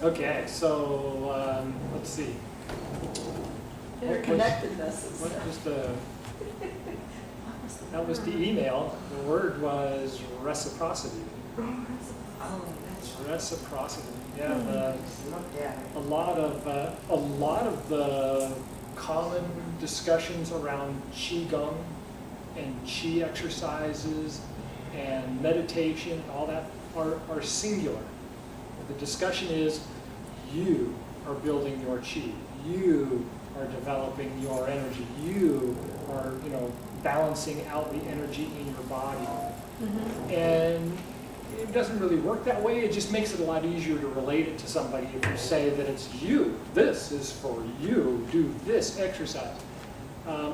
Okay, so let's see. Interconnectedness is. What was the? That was the email. The word was reciprocity. Oh, that's right. Reciprocity. Yeah. Looked at it. A lot of the common discussions around Chi Gung and Chi exercises and meditation and all that are singular. The discussion is you are building your Chi. You are developing your energy. You are, balancing out the energy in your body. And it doesn't really work that way. It just makes it a lot easier to relate it to somebody if you say that it's you. This is for you. Do this exercise.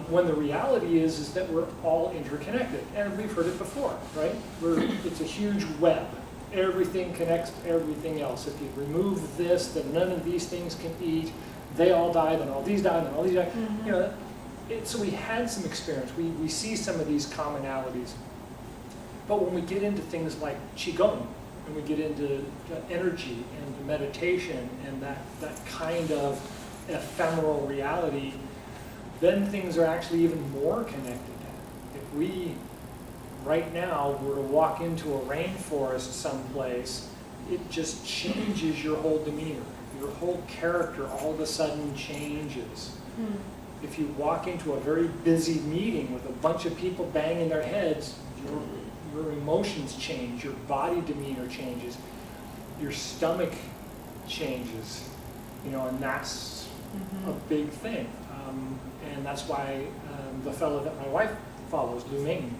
When the reality is that we're all interconnected. And we've heard it before, right? It's a huge web. Everything connects to everything else. If you remove this, then none of these things can eat. They all die, then all these die, then all these die. So we had some experience. We see some of these commonalities. But when we get into things like Chi Gung, and we get into energy and meditation and that kind of ephemeral reality, then things are actually even more connected. If we, right now, were to walk into a rainforest someplace, it just changes your whole demeanor. Your whole character all of a sudden changes. If you walk into a very busy meeting with a bunch of people banging their heads, your emotions change, your body demeanor changes, your stomach changes, and that's a big thing. And that's why the fellow that my wife follows, Lu Ming,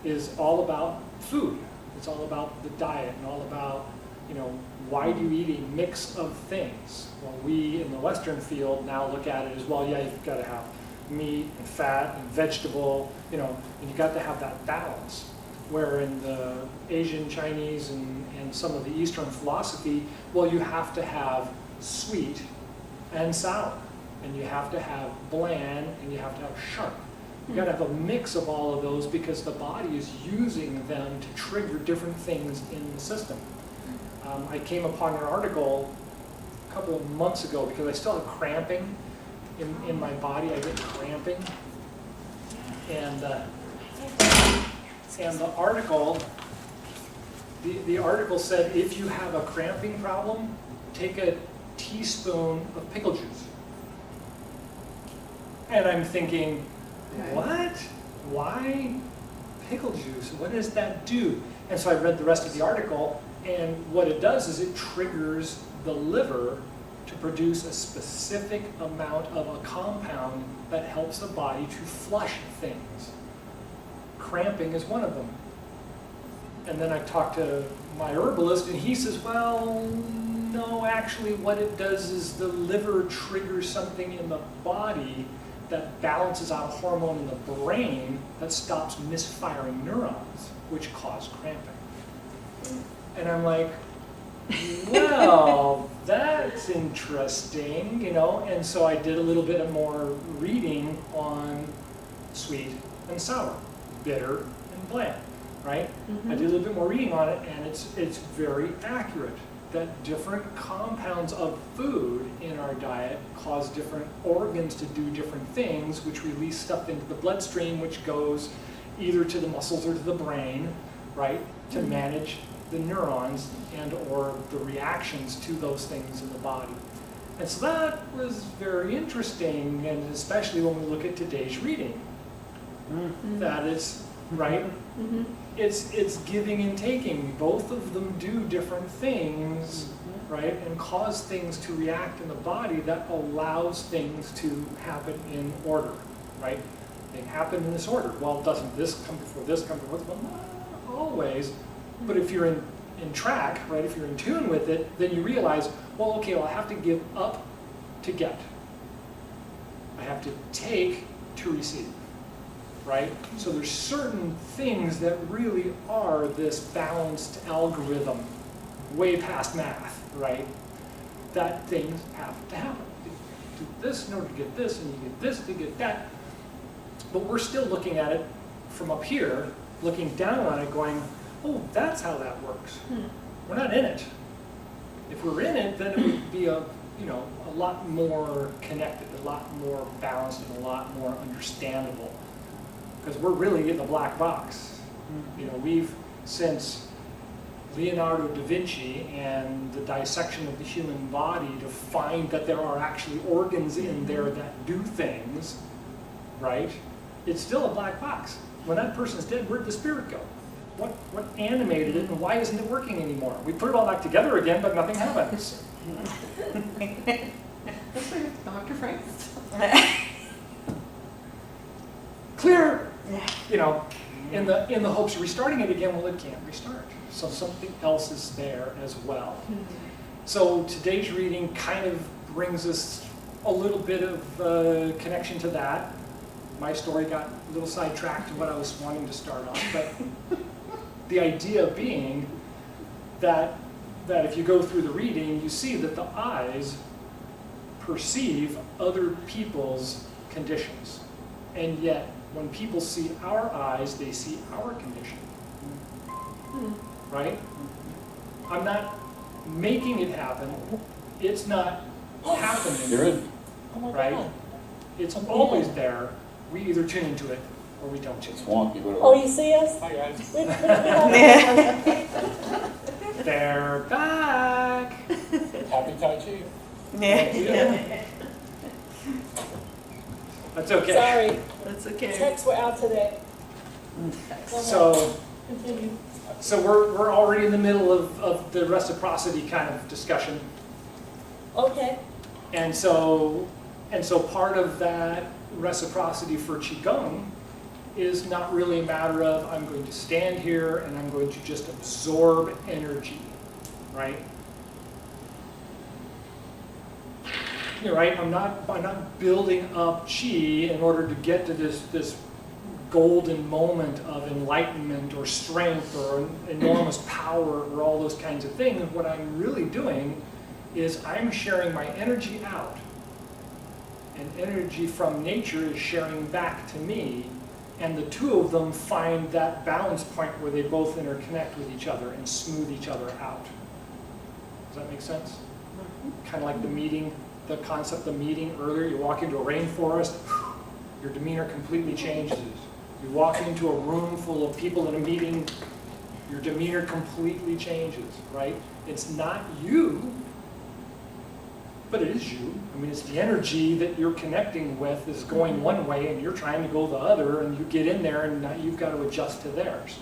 is all about food. It's all about the diet and all about, why do you eat a mix of things? Well, we in the Western field now look at it as, well, yeah, you've got to have meat and fat and vegetable, and you've got to have that balance. Where in the Asian, Chinese, and some of the Eastern philosophy, well, you have to have sweet and sour, and you have to have bland, and you have to have sharp. You've got to have a mix of all of those because the body is using them to trigger different things in the system. I came upon an article a couple of months ago because I still have cramping in my body. I get cramping. And the article said if you have a cramping problem, take a teaspoon of pickle juice. And I'm thinking, what? Why pickle juice? What does that do? And so I read the rest of the article, and what it does is it triggers the liver to produce a specific amount of a compound that helps the body to flush things. Cramping is one of them. And then I talked to my herbalist, and he says, well, no, actually what it does is the liver triggers something in the body that balances out a hormone in the brain that stops misfiring neurons, which cause cramping. And I'm like, well, that's interesting, and so I did a little bit more reading on sweet and sour, bitter and bland, right? I did a little bit more reading on it, and it's very accurate that different compounds of food in our diet cause different organs to do different things, which release stuff into the bloodstream, which goes either to the muscles or to the brain, right, to manage the neurons and or the reactions to those things in the body. And so that was very interesting, and especially when we look at today's reading. That is, right? It's giving and taking. Both of them do different things, right? And cause things to react in the body that allows things to happen in order, right? They happen in this order. Well, doesn't this come before this come before this? Well, not always. But if you're in track, right, if you're in tune with it, then you realize, well, okay, well, I have to give up to get. I have to take to receive, right? So there's certain things that really are this balanced algorithm, way past math, right? That things have to happen. You do this in order to get this, and you get this to get that. But we're still looking at it from up here, looking down on it, going, oh, that's how that works. We're not in it. If we're in it, then it would be a lot more connected, a lot more balanced, and a lot more understandable. Because we're really in the black box. We've, since Leonardo da Vinci and the dissection of the human body to find that there are actually organs in there that do things, right? It's still a black box. When that person's dead, where'd the spirit go? What animated it, and why isn't it working anymore? We put it all back together again, but nothing happens. That's where Dr. Frank's. Clear, in the hopes of restarting it again. Well, it can't restart. So something else is there as well. So today's reading kind of brings us a little bit of connection to that. My story got a little sidetracked to what I was wanting to start on, but the idea being that if you go through the reading, you see that the eyes perceive other people's conditions. And yet, when people see our eyes, they see our condition. Right? I'm not making it happen. It's not happening. You're in. Oh my Right? God. It's always there. We either tune into it or we don't tune It's into wonky, but Oh, you see us? Hi guys. it. They're back. Happy Tai Chi. Yeah. That's okay. Sorry, That's okay. texts were out today. Go ahead. So, Continue. so we're already in the middle of the reciprocity kind of discussion. Okay. And so part of that reciprocity for Chi Gung is not really a matter of I'm going to stand here and I'm going to just absorb energy, right? You're right. I'm not building up Chi in order to get to this golden moment of enlightenment or strength or enormous power or all those kinds of things. What I'm really doing is I'm sharing my energy out. And energy from nature is sharing back to me. And the two of them find that balance point where they both interconnect with each other and smooth each other out. Does that make sense? Kind of like the meeting, the concept of meeting earlier. You walk into a rainforest, your demeanor completely changes. You walk into a room full of people in a meeting, your demeanor completely changes, right? It's not you, but it is you. I mean, it's the energy that you're connecting with is going one way and you're trying to go the other, and you get in there and now you've got to adjust to theirs.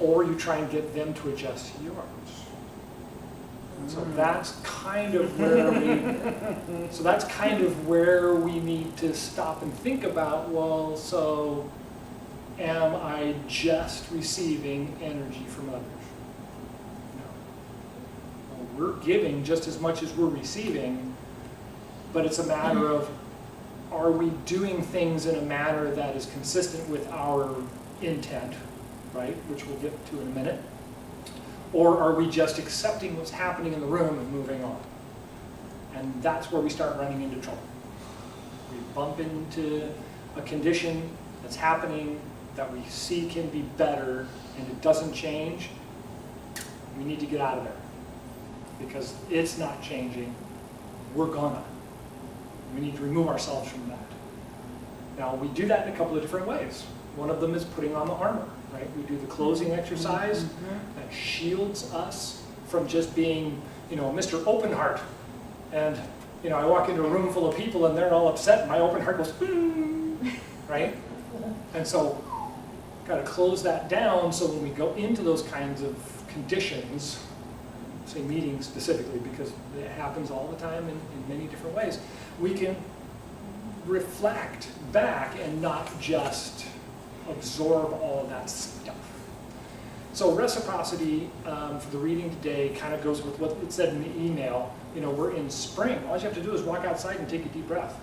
Or you try and get them to adjust to yours. So that's kind of where we need to stop and think about, well, so am I just receiving energy from others? No. Well, we're giving just as much as we're receiving, but it's a matter of, are we doing things in a manner that is consistent with our intent, right, which we'll get to in a minute? Or are we just accepting what's happening in the room and moving on? And that's where we start running into trouble. We bump into a condition that's happening that we see can be better and it doesn't change. We need to get out of there because it's not changing. We're gonna. We need to remove ourselves from that. Now, we do that in a couple of different ways. One of them is putting on the armor, right? We do the closing exercise that shields us from just being, Mr. Open Heart. And, I walk into a room full of people and they're all upset and my open heart goes, right? And so, got to close that down so when we go into those kinds of conditions, say meetings specifically because it happens all the time in many different ways, we can reflect back and not just absorb all of that stuff. So reciprocity for the reading today kind of goes with what it said in the email. We're in spring. All you have to do is walk outside and take a deep breath.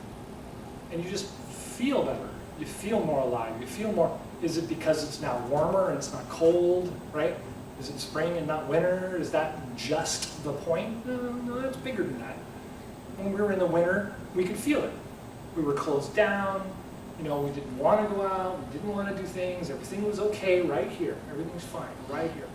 And you just feel better. You feel more alive. You feel more, is it because it's now warmer and it's not cold, right? Is it spring and not winter? Is that just the point? No, it's bigger than that. When we were in the winter, we could feel it. We were closed down. you know, we didn't want to go out, we didn't want to do things, everything was okay right here, everything's fine right here.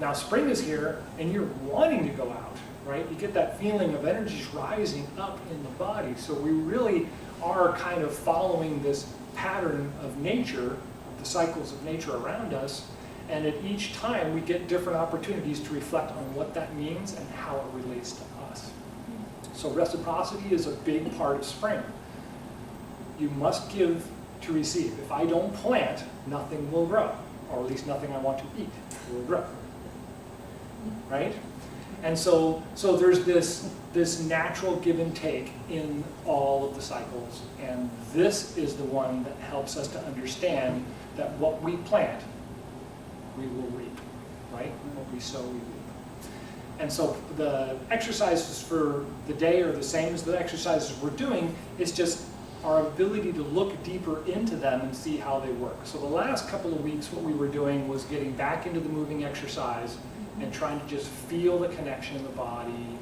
Now spring is here and you're wanting to go out, right? You get that feeling of energies rising up in the body. So we really are kind of following this pattern of nature, the cycles of nature around us, and at each time we get different opportunities to reflect on what that means and how it relates to us. So reciprocity is a big part of spring. You must give to receive. If I don't plant, nothing will grow, or at least nothing I want to eat will grow, right? And so there's this natural give and take in all of the cycles, and this is the one that helps us to understand that what we plant, we will reap, right? What we sow, we reap. And so the exercises for the day are the same as the exercises we're doing. It's just our ability to look deeper into them and see how they work. So the last couple of weeks, what we were doing was getting back into the moving exercise and trying to just feel the connection in the body,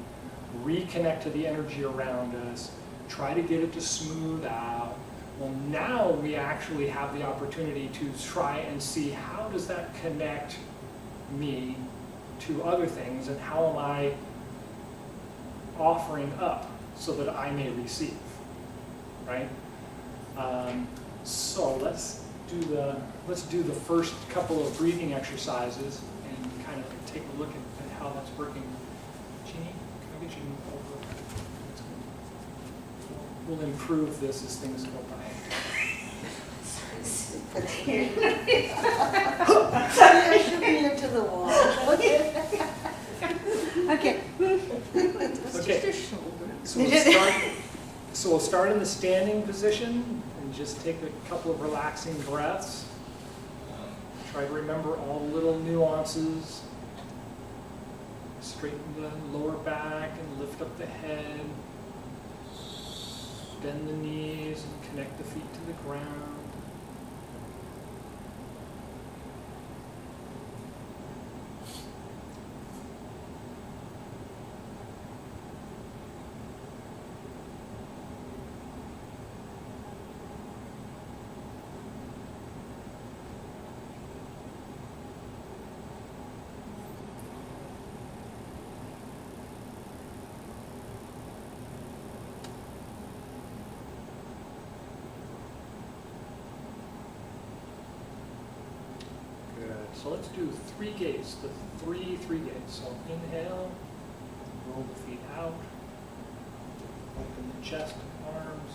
reconnect to the energy around us, try to get it to smooth out. Well, now we actually have the opportunity to try and see how does that connect me to other things, and how am I offering up so that I may receive, right? So let's do the first couple of breathing exercises and kind of take a look at how that's working. Jeannie, can I get you over? We'll improve this as things go by. I should be into the wall. Okay. Okay. Just a So shoulder. we'll start in the standing position and just take a couple of relaxing breaths. Try to remember all the little nuances. Straighten the lower back and lift up the head. Bend the knees and connect the feet to the ground. So let's do 3 gates, the three gates. So inhale, roll the feet out, open the chest and arms.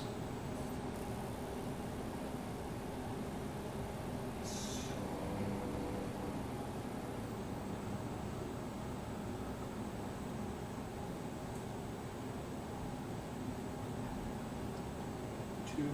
Two.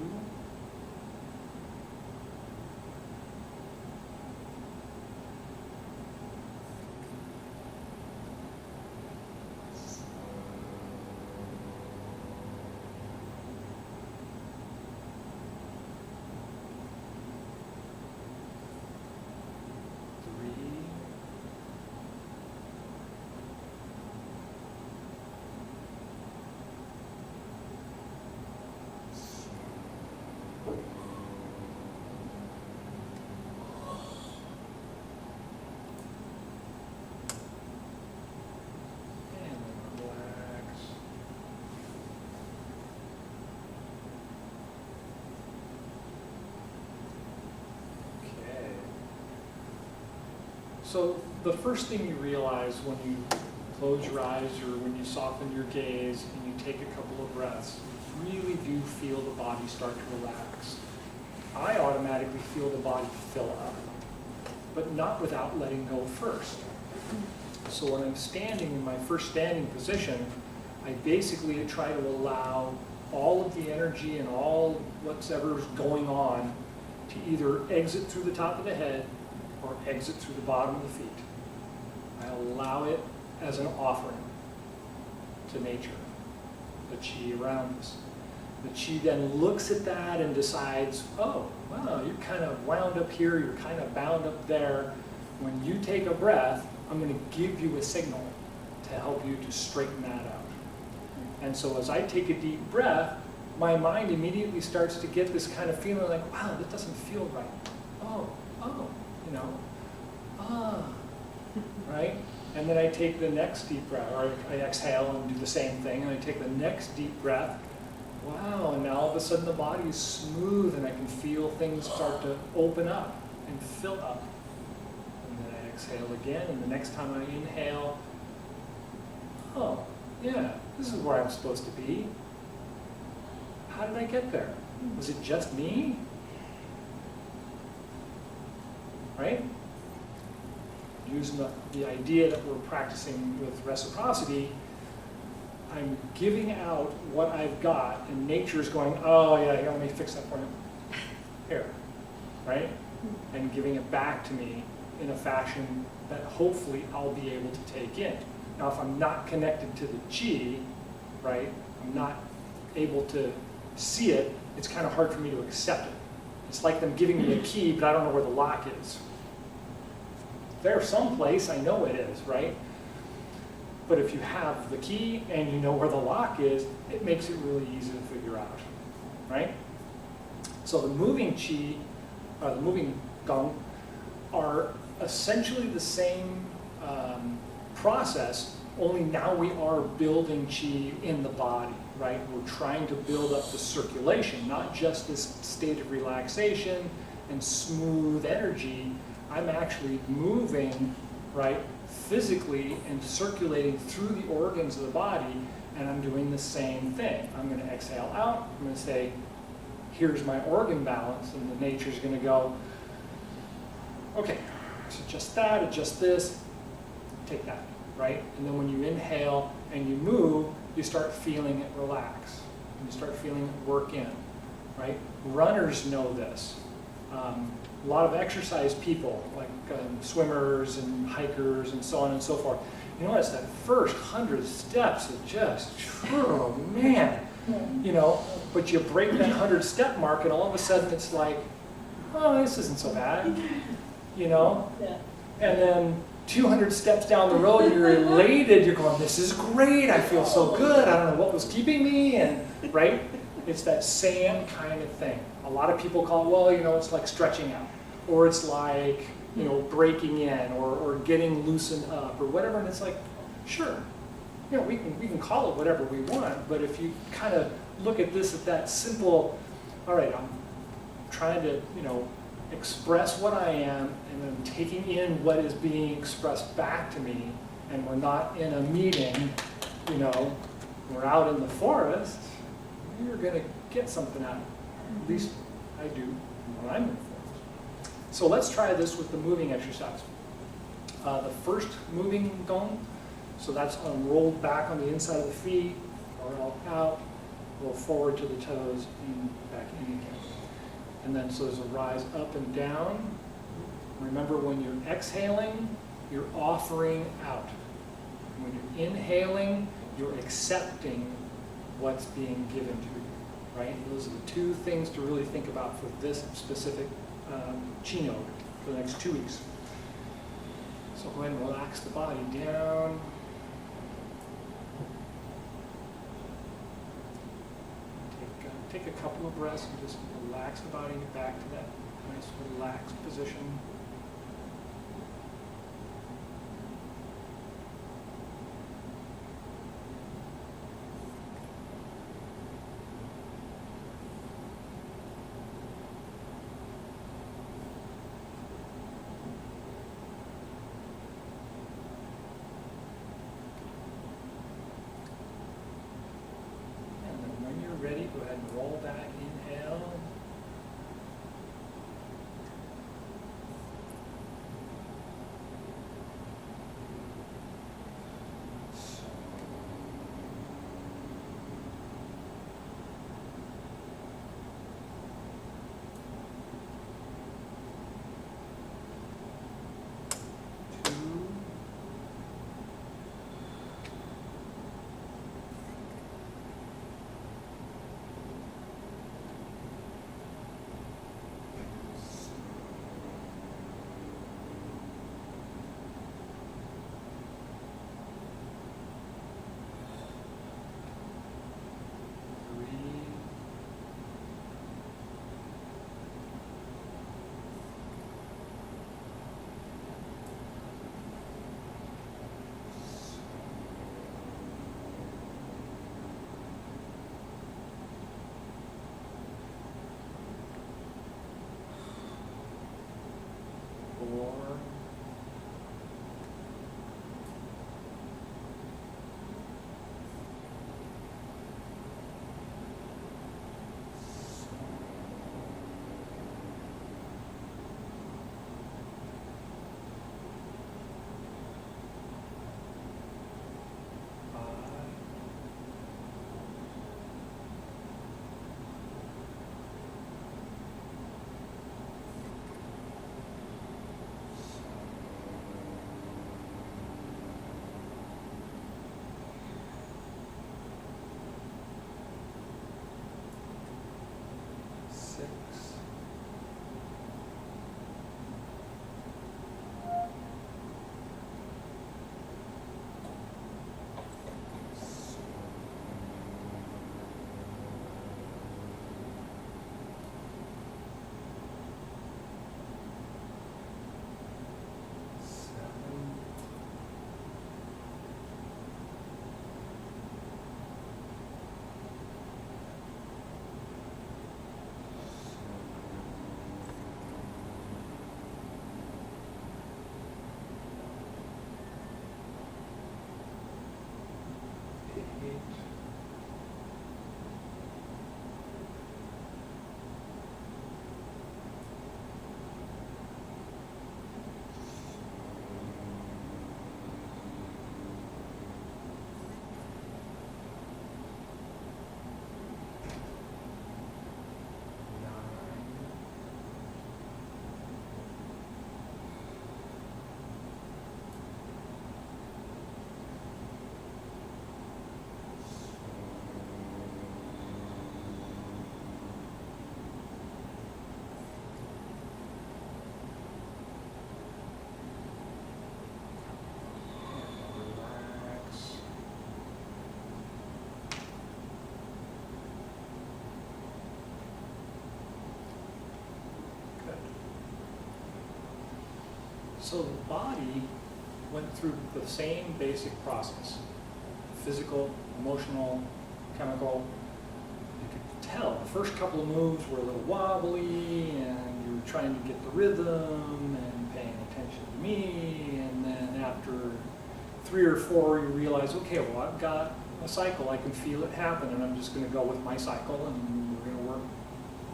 So the first thing you realize when you close your eyes or when you soften your gaze and you take a couple of breaths, you really do feel the body start to relax. I automatically feel the body fill up, but not without letting go first. So when I'm standing in my first standing position, I basically try to allow all of the energy and all whatever's going on to either exit through the top of the head or exit through the bottom of the feet. I allow it as an offering to nature, the chi around us. The chi then looks at that and decides, oh, wow, you're kind of wound up here, you're kind of bound up there. When you take a breath, I'm going to give you a signal to help you to straighten that out. And so as I take a deep breath, my mind immediately starts to get this kind of feeling like, wow, that doesn't feel right. Oh, you know, right? And then I take the next deep breath, or I exhale and do the same thing, and I take the next deep breath. Wow, and now all of a sudden the body is smooth and I can feel things start to open up and fill up. And then I exhale again, and the next time I inhale, oh, yeah, this is where I'm supposed to be. How did I get there? Was it just me? Right? Using the idea that we're practicing with reciprocity, I'm giving out what I've got, and nature's going, oh yeah, here, let me fix that for you. Here, right? And giving it back to me in a fashion that hopefully I'll be able to take in. Now, if I'm not connected to the chi, right, I'm not able to see it, it's kind of hard for me to accept it. It's like them giving me a key, but I don't know where the lock is. There's someplace, I know it is, right? But if you have the key and you know where the lock is, it makes it really easy to figure out, right? So the moving chi, the moving gong, are essentially the same process, only now we are building chi in the body, right? We're trying to build up the circulation, not just this state of relaxation and smooth energy. I'm actually moving, right, physically and circulating through the organs of the body, and I'm doing the same thing. I'm going to exhale out. I'm going to say, here's my organ balance, and the nature's going to go, okay, so adjust that, adjust this, take that, right? And then when you inhale and you move, you start feeling it relax, and you start feeling it work in, right? Runners know this. A lot of exercise people, like swimmers and hikers and so on and so forth, you notice that first 100 steps is just, oh man, you know, but you break that 100-step mark and all of a sudden it's like, oh, this isn't so bad, you know? Yeah. And then 200 steps down the road, you're elated, you're going, this is great, I feel so good, I don't know what was keeping me, and right? It's that same kind of thing. A lot of people call it, well, you know, it's like stretching out, or it's like, you know, breaking in, or getting loosened up, or whatever, and it's like, sure, you know, we can call it whatever we want, but if you kind of look at this at that simple, all right, I'm trying to, you know, express what I am, and I'm taking in what is being expressed back to me, and we're not in a meeting, you know, we're out in the forest, you're going to get something out of it. At least I do when I'm in the forest. So let's try this with the moving exercise. The first moving gong, so that's rolled back on the inside of the feet, roll out, roll forward to the toes, and back in again. And then so there's a rise up and down. Remember, when you're exhaling, you're offering out. When you're inhaling, you're accepting what's being given to you, right? Those are the two things to really think about for this specific chi node for the next 2 weeks. So go ahead and relax the body down. Take a couple of breaths and just relax the body back to that nice relaxed position. Ready? Go ahead and roll back, inhale. 4. So the body went through the same basic process, physical, emotional, chemical. You could tell the first couple of moves were a little wobbly and you were trying to get the rhythm and paying attention to me, and then after 3 or 4 you realize, okay, well I've got a cycle, I can feel it happen, and I'm just going to go with my cycle and we're going to work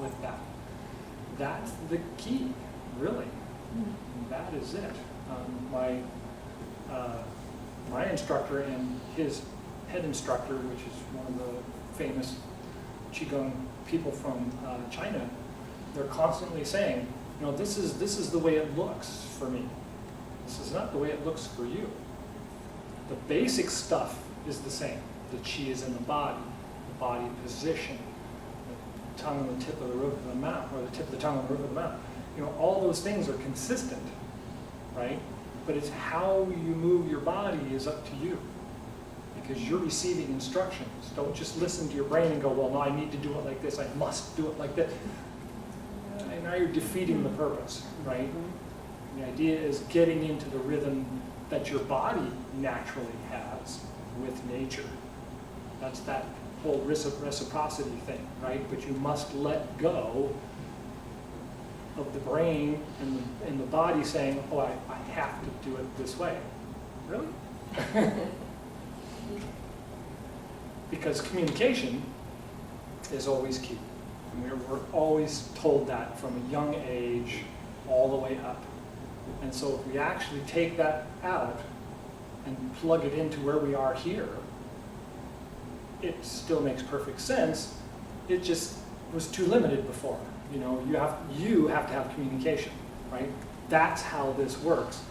with that. That's the key, really. That is it. My instructor and his head instructor, which is one of the famous Chi Gung people from China, they're constantly saying, you know, this is the way it looks for me. This is not the way it looks for you. The basic stuff is the same. The chi is in the body position, the tongue on the tip of the roof of the mouth, or the tip of the tongue on the roof of the mouth. You know, all those things are consistent, right? But it's how you move your body is up to you, because you're receiving instructions. Don't just listen to your brain and go, well, no, I need to do it like this. I must do it like this. And now you're defeating the purpose, right? The idea is getting into the rhythm that your body naturally has with nature. That's that whole reciprocity thing, right? But you must let go of the brain and the body saying, oh, I have to do it this way. Really? Because communication is always key. And we're always told that from a young age all the way up. And so if we actually take that out and plug it into where we are here, it still makes perfect sense. It just was too limited before. You know, you have to have communication, right? That's how this works.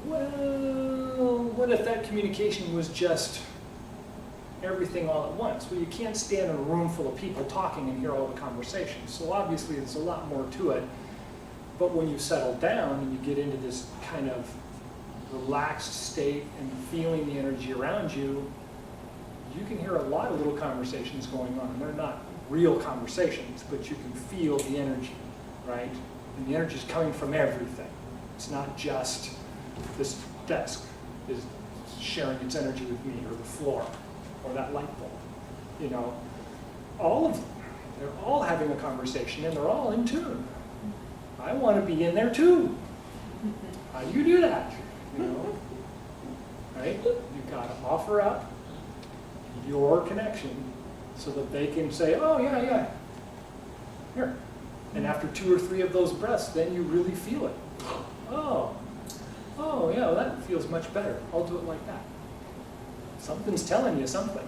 Well, what if that communication was just everything all at once? Well, you can't stand in a room full of people talking and hear all the conversations. So obviously there's a lot more to it. But when you settle down and you get into this kind of relaxed state and feeling the energy around you, you can hear a lot of little conversations going on. They're not real conversations, but you can feel the energy, right? And the energy is coming from everything. It's not just this desk is sharing its energy with me, or the floor, or that light bulb. You know, all of them, they're all having a conversation and they're all in tune. I want to be in there too. how do you do that? You know, right? You've got to offer up your connection so that they can say, oh, yeah, yeah, here. And after 2 or 3 of those breaths, then you really feel it. Oh, yeah, well, that feels much better. I'll do it like that. Something's telling you something.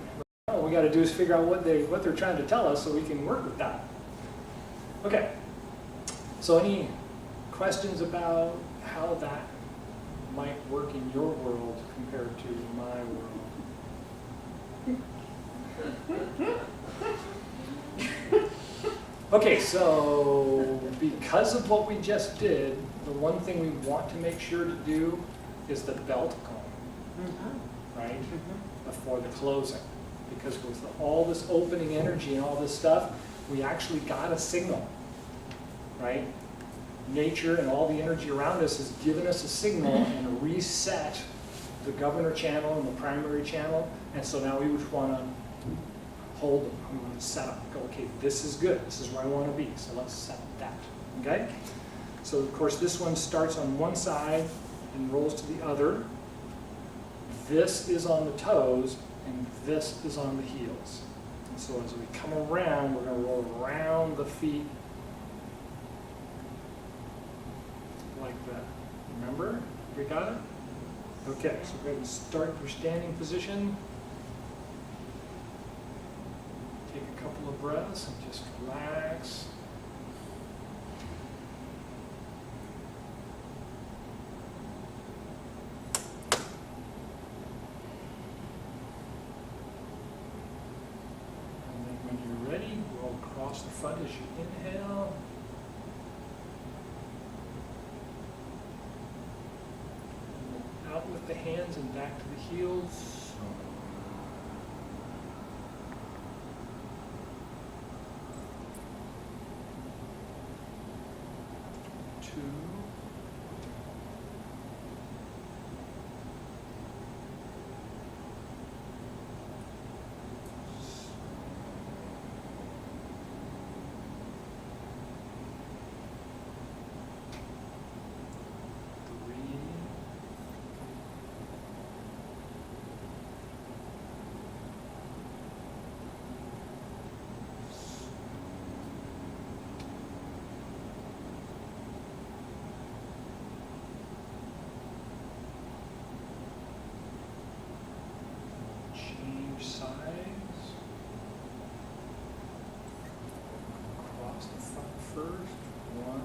All we got to do is figure out what they're trying to tell us so we can work with that. Okay. So any questions about how that might work in your world compared to my world? Okay, so because of what we just did, the one thing we want to make sure to do is the belt cone, right? Before the closing. Because with all this opening energy and all this stuff, we actually got a signal, right? Nature and all the energy around us has given us a signal and reset the governor channel and the primary channel. And so now we would want to hold them. We want to set up. Go, okay, this is good. This is where I want to be. So let's set that. Okay? So of course this one starts on one side and rolls to the other. This is on the toes and this is on the heels. And so as we come around, we're going to roll around the feet like that. Remember? We got it? Okay, so go ahead and start your standing position. Take a couple of breaths and just relax. And then when you're ready, roll across the front as you inhale. Out with the hands and back to the heels. 2. Change sides. Across the front first. 1.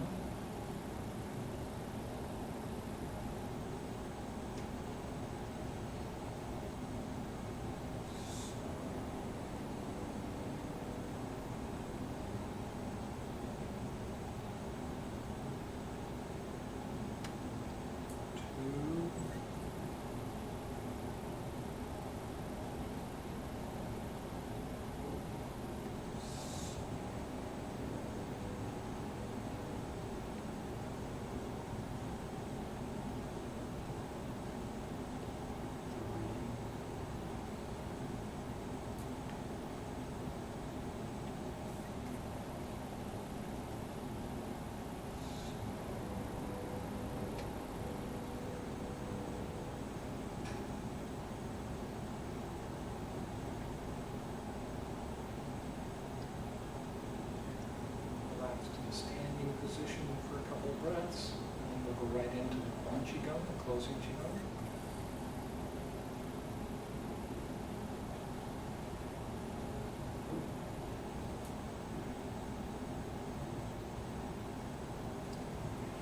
Standing position for a couple of breaths, and then we'll go right into the Chi Gung, the closing Chi Gung.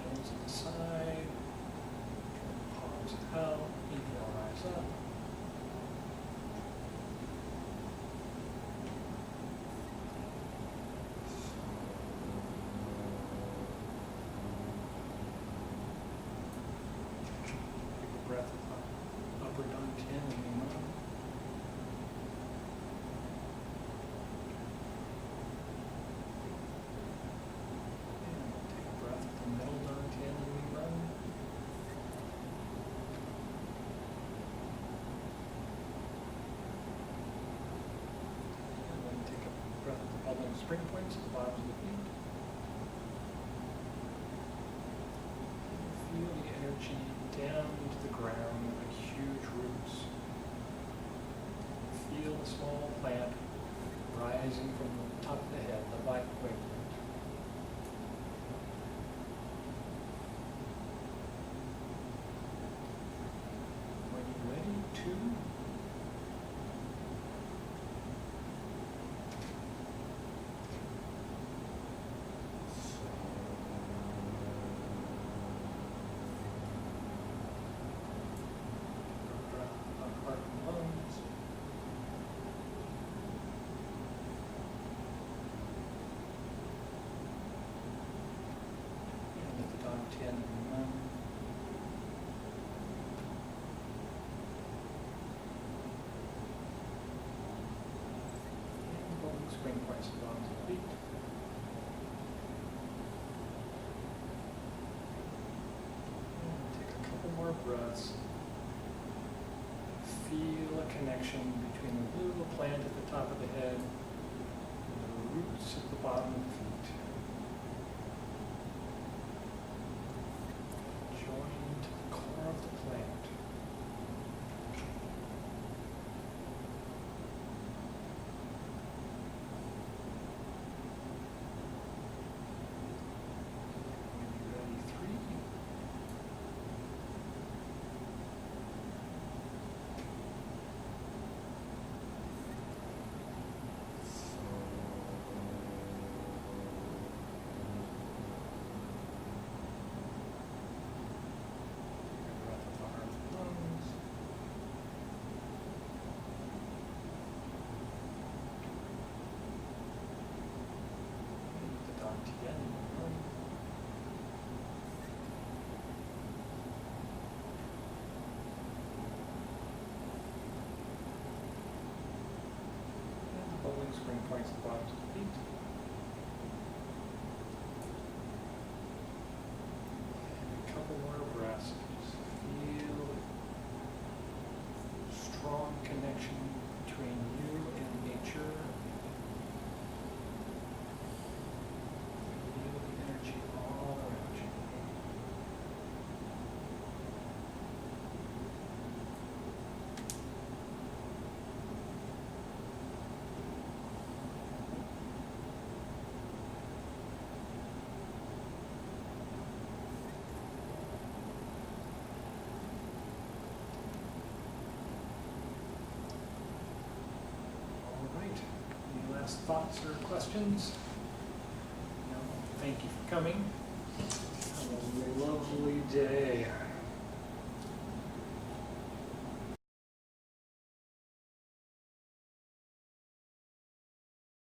Hands to the side, palms out, inhale, rise up. Breath upper dantian and Mima. And take a breath with the middle dantian and Mima. And then take a breath with the bubbling spring points at the bottoms of the feet. Feel the energy down to the ground with huge roots. Feel the small plant rising from the top of the head, the black wing. When you're ready to heart and lungs. And with the Dantian and Mun. And bone spring points and bones of the feet. And take a couple more breaths. Feel a connection between the little plant at the top of the head and the roots at the bottom of the feet. Join to the core of the plant. When you're ready, 3. Breath of the heart and lungs. And the Dantian and Mun. And the bowling spring points at the bottoms of the feet. A couple more breaths. Just feel strong connection between you and nature. Feel the energy all around you. All right. Any last thoughts or questions? No. Thank you for coming. Have a lovely day.